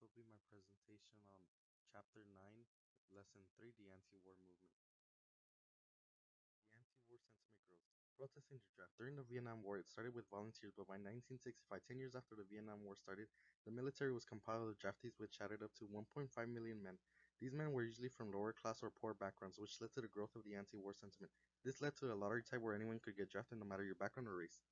This will be my presentation on Chapter 9, Lesson 3, the Anti-War Movement. The anti-war sentiment grows. Protests in the draft. During the Vietnam War, it started with volunteers, but by 1965, 10 years after the Vietnam War started, the military was compiled of draftees which added up to 1.5 million men. These men were usually from lower class or poor backgrounds, which led to the growth of the anti-war sentiment. This led to a lottery type where anyone could get drafted no matter your background or race.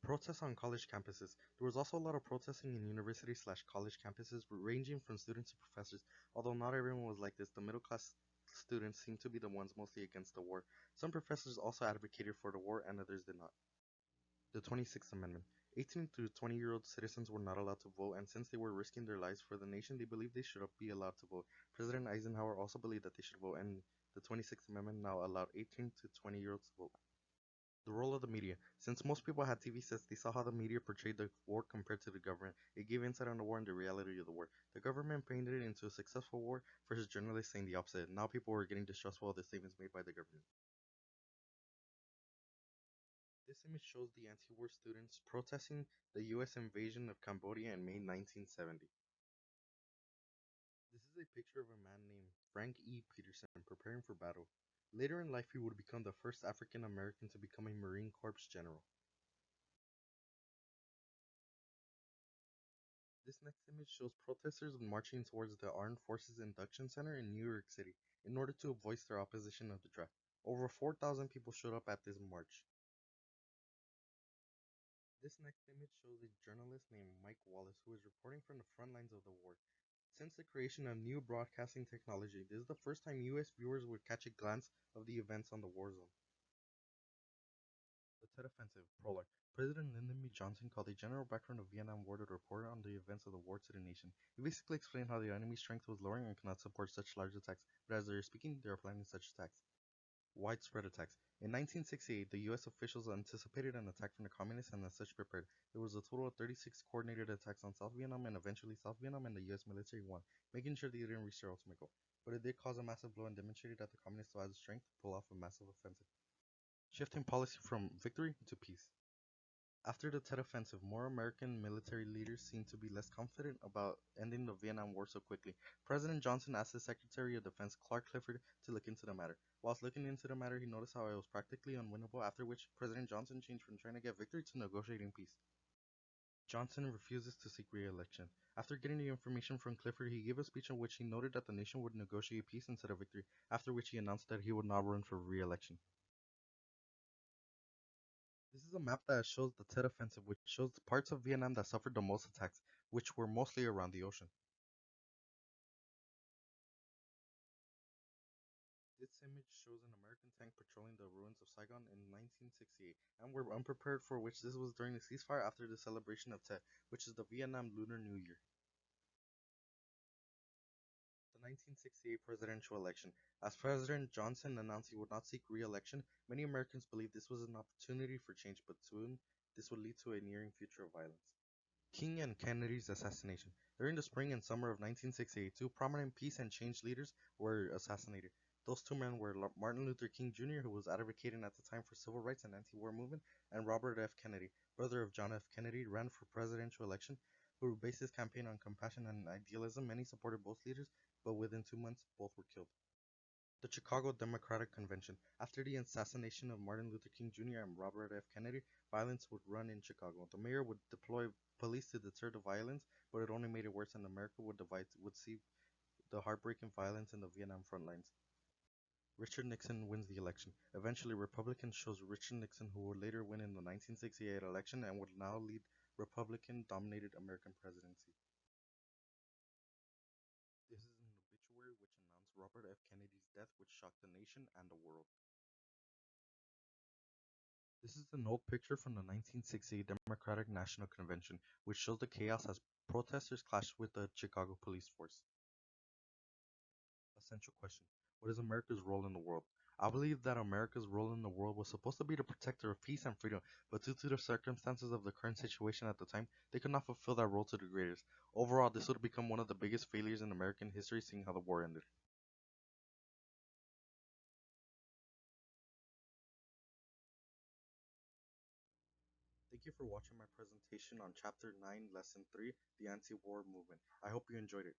Protests on college campuses. There was also a lot of protesting in university/college campuses, ranging from students to professors. Although not everyone was like this, the middle class students seemed to be the ones mostly against the war. Some professors also advocated for the war, and others did not. The 26th Amendment. 18 to 20-year-old citizens were not allowed to vote, and since they were risking their lives for the nation, they believed they should be allowed to vote. President Eisenhower also believed that they should vote, and the 26th Amendment now allowed 18 to 20-year-olds to vote. The role of the media. Since most people had TV sets, they saw how the media portrayed the war compared to the government. It gave insight on the war and the reality of the war. The government painted it into a successful war versus journalists saying the opposite. Now people were getting distrustful of the statements made by the government. This image shows the anti-war students protesting the U.S. invasion of Cambodia in May 1970. This is a picture of a man named Frank E. Peterson preparing for battle. Later in life, he would become the first African American to become a Marine Corps general. This next image shows protesters marching towards the Armed Forces Induction Center in New York City in order to voice their opposition of the draft. Over 4,000 people showed up at this march. This next image shows a journalist named Mike Wallace who is reporting from the front lines of the war. Since the creation of new broadcasting technology, this is the first time US viewers would catch a glance of the events on the war zone. The Tet Offensive, Prologue. President Lyndon B. Johnson called a general background of Vietnam War to report on the events of the war to the nation. He basically explained how the enemy's strength was lowering and could not support such large attacks, but as they were speaking, they were planning such attacks. Widespread attacks. In 1968, the US officials anticipated an attack from the communists and as such prepared. There was a total of 36 coordinated attacks on South Vietnam, and eventually South Vietnam and the US military won, making sure they didn't reach their ultimate goal. But it did cause a massive blow and demonstrated that the communists still had the strength to pull off a massive offensive. Shifting policy from victory to peace. After the Tet Offensive, more American military leaders seemed to be less confident about ending the Vietnam War so quickly. President Johnson asked his Secretary of Defense Clark Clifford to look into the matter. Whilst looking into the matter, he noticed how it was practically unwinnable, after which President Johnson changed from trying to get victory to negotiating peace. Johnson refuses to seek re-election. After getting the information from Clifford, he gave a speech in which he noted that the nation would negotiate peace instead of victory, after which he announced that he would not run for re-election. This is a map that shows the Tet Offensive, which shows the parts of Vietnam that suffered the most attacks, which were mostly around the ocean. This image shows an American tank patrolling the ruins of Saigon in 1968, and were unprepared for which this was during the ceasefire after the celebration of Tet, which is the Vietnam Lunar New Year. The 1968 presidential election. As President Johnson announced he would not seek re-election, many Americans believed this was an opportunity for change, but soon this would lead to a nearing future of violence. King and Kennedy's assassination. During the spring and summer of 1968, two prominent peace and change leaders were assassinated. Those two men were Martin Luther King Jr., who was advocating at the time for civil rights and anti-war movement, and Robert F. Kennedy, brother of John F. Kennedy, ran for presidential election, who based his campaign on compassion and idealism. Many supported both leaders, but within 2 months, both were killed. The Chicago Democratic Convention. After the assassination of Martin Luther King Jr. and Robert F. Kennedy, violence would run in Chicago. The mayor would deploy police to deter the violence, but it only made it worse, and America would see the heartbreaking violence in the Vietnam front lines. Richard Nixon wins the election. Eventually, Republicans chose Richard Nixon, who would later win in the 1968 election and would now lead Republican-dominated American presidency. This is an obituary which announced Robert F. Kennedy's death, which shocked the nation and the world. This is an old picture from the 1968 Democratic National Convention, which shows the chaos as protesters clashed with the Chicago police force. Essential question: what is America's role in the world? I believe that America's role in the world was supposed to be the protector of peace and freedom, but due to the circumstances of the current situation at the time, they could not fulfill that role to the greatest. Overall, this would become one of the biggest failures in American history, seeing how the war ended. Thank you. Thank you for watching my presentation on Chapter 9, Lesson 3, the Anti-War Movement. I hope you enjoyed it.